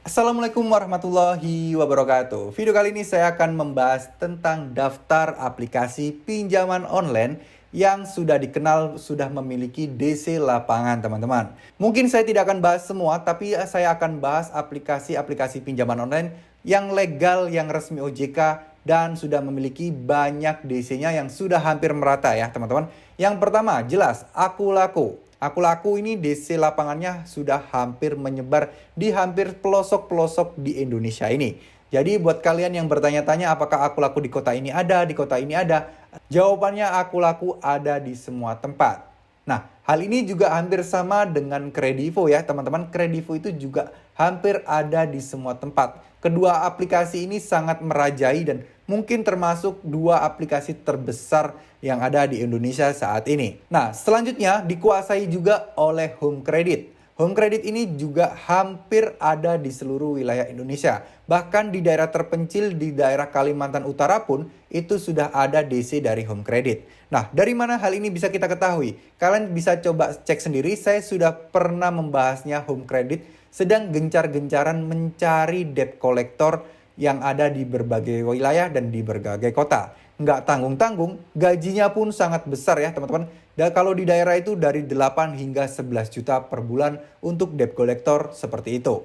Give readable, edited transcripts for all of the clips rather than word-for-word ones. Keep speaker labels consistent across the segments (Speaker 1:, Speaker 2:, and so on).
Speaker 1: Assalamualaikum warahmatullahi wabarakatuh. Video kali ini saya akan membahas tentang daftar aplikasi pinjaman online yang sudah dikenal sudah memiliki DC lapangan, teman-teman. Mungkin saya tidak akan bahas semua, tapi saya akan bahas aplikasi-aplikasi pinjaman online yang legal, yang resmi OJK, dan sudah memiliki banyak DC-nya yang sudah hampir merata ya, teman-teman. Yang pertama, jelas Akulaku. Akulaku ini DC lapangannya sudah hampir menyebar di hampir pelosok-pelosok di Indonesia ini. Jadi buat kalian yang bertanya-tanya apakah Akulaku di kota ini ada, di kota ini ada, jawabannya Akulaku ada di semua tempat. Nah, hal ini juga hampir sama dengan Kredivo ya, teman-teman. Kredivo itu juga hampir ada di semua tempat. Kedua aplikasi ini sangat merajai dan mungkin termasuk dua aplikasi terbesar yang ada di Indonesia saat ini. Nah, selanjutnya dikuasai juga oleh Home Credit. Home Credit ini juga hampir ada di seluruh wilayah Indonesia. Bahkan di daerah terpencil di daerah Kalimantan Utara pun itu sudah ada DC dari Home Credit. Nah, dari mana hal ini bisa kita ketahui? Kalian bisa coba cek sendiri, saya sudah pernah membahasnya. Home Credit sedang gencar-gencaran mencari debt collector yang ada di berbagai wilayah dan di berbagai kota. Nggak tanggung-tanggung, gajinya pun sangat besar ya teman-teman. Dan kalau di daerah itu dari 8 hingga 11 juta per bulan untuk debt collector seperti itu.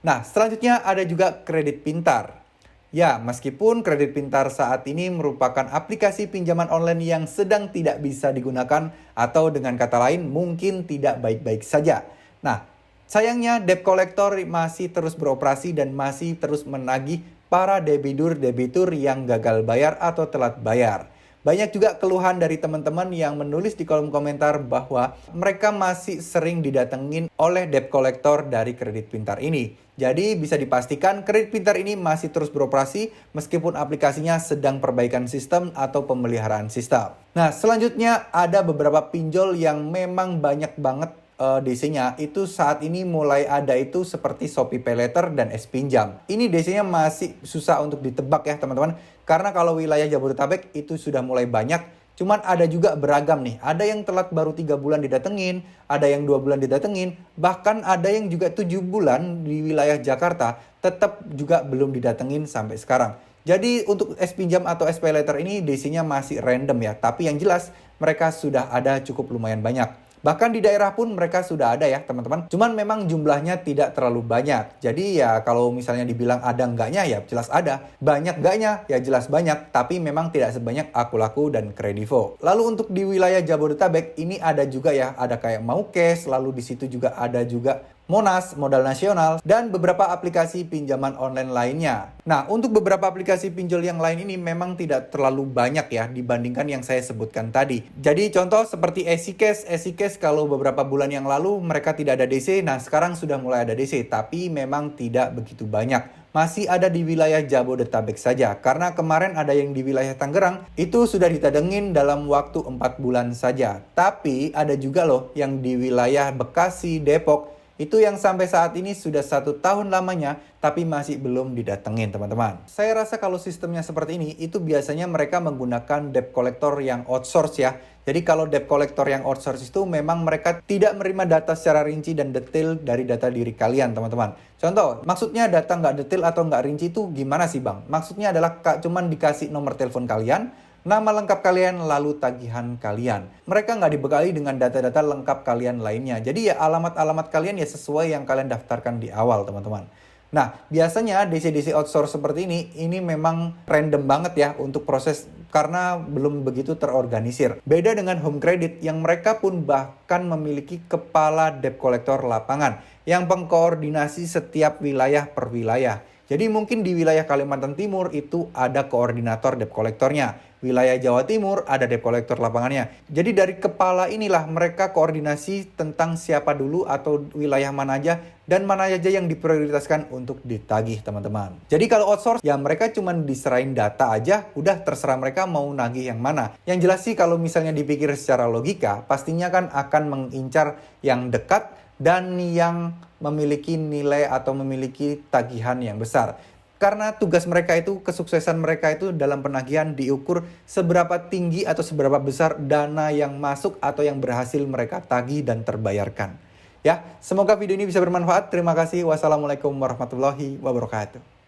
Speaker 1: Nah, selanjutnya ada juga Kredit Pintar. Ya, meskipun Kredit Pintar saat ini merupakan aplikasi pinjaman online yang sedang tidak bisa digunakan atau dengan kata lain mungkin tidak baik-baik saja. Nah, sayangnya debt collector masih terus beroperasi dan masih terus menagih para debitur-debitur yang gagal bayar atau telat bayar. Banyak juga keluhan dari teman-teman yang menulis di kolom komentar bahwa mereka masih sering didatengin oleh debt collector dari Kredit Pintar ini. Jadi bisa dipastikan Kredit Pintar ini masih terus beroperasi meskipun aplikasinya sedang perbaikan sistem atau pemeliharaan sistem. Nah, selanjutnya ada beberapa pinjol yang memang banyak banget DC-nya itu saat ini mulai ada itu seperti Shopee Paylater dan S-Pinjam. Ini DC-nya masih susah untuk ditebak ya teman-teman. Karena kalau wilayah Jabodetabek itu sudah mulai banyak. Cuman ada juga beragam nih. Ada yang telat baru 3 bulan didatengin. Ada yang 2 bulan didatengin. Bahkan ada yang juga 7 bulan di wilayah Jakarta. Tetap juga belum didatengin sampai sekarang. Jadi untuk S-Pinjam atau S-Paylater ini DC-nya masih random ya. Tapi yang jelas mereka sudah ada cukup lumayan banyak. Bahkan di daerah pun mereka sudah ada ya teman-teman. Cuman memang jumlahnya tidak terlalu banyak. Jadi ya kalau misalnya dibilang ada enggaknya ya jelas ada. Banyak enggaknya ya jelas banyak. Tapi memang tidak sebanyak Akulaku dan Kredivo. Lalu untuk di wilayah Jabodetabek ini ada juga ya. Ada kayak Maukes. Lalu di situ juga ada juga Monas, Modal Nasional, dan beberapa aplikasi pinjaman online lainnya. Nah, untuk beberapa aplikasi pinjol yang lain ini memang tidak terlalu banyak ya dibandingkan yang saya sebutkan tadi. Jadi contoh seperti EasyCash kalau beberapa bulan yang lalu mereka tidak ada DC, nah sekarang sudah mulai ada DC, tapi memang tidak begitu banyak. Masih ada di wilayah Jabodetabek saja, karena kemarin ada yang di wilayah Tangerang, itu sudah ditadengin dalam waktu 4 bulan saja. Tapi ada juga loh yang di wilayah Bekasi, Depok, itu yang sampai saat ini sudah 1 tahun lamanya, tapi masih belum didatengin teman-teman. Saya rasa kalau sistemnya seperti ini, itu biasanya mereka menggunakan debt collector yang outsource ya. Jadi kalau debt collector yang outsource itu memang mereka tidak menerima data secara rinci dan detail dari data diri kalian teman-teman. Contoh, maksudnya data nggak detail atau nggak rinci itu gimana sih bang? Maksudnya adalah cuman dikasih nomor telepon kalian, nama lengkap kalian, lalu tagihan kalian. Mereka nggak dibekali dengan data-data lengkap kalian lainnya. Jadi ya alamat-alamat kalian ya sesuai yang kalian daftarkan di awal teman-teman. Nah, biasanya DC-DC outsource seperti ini memang random banget ya untuk proses karena belum begitu terorganisir. Beda dengan Home Credit yang mereka pun bahkan memiliki kepala debt collector lapangan yang mengkoordinasi setiap wilayah per wilayah. Jadi mungkin di wilayah Kalimantan Timur itu ada koordinator debt collectornya. Wilayah Jawa Timur ada debt collector lapangannya. Jadi dari kepala inilah mereka koordinasi tentang siapa dulu atau wilayah mana aja dan mana aja yang diprioritaskan untuk ditagih teman-teman. Jadi kalau outsource ya mereka cuma diserahin data aja, udah terserah mereka mau nagih yang mana. Yang jelas sih kalau misalnya dipikir secara logika, pastinya kan akan mengincar yang dekat dan yang memiliki nilai atau memiliki tagihan yang besar. Karena tugas mereka itu, kesuksesan mereka itu dalam penagihan diukur seberapa tinggi atau seberapa besar dana yang masuk atau yang berhasil mereka tagih dan terbayarkan. Ya, semoga video ini bisa bermanfaat. Terima kasih. Wassalamualaikum warahmatullahi wabarakatuh.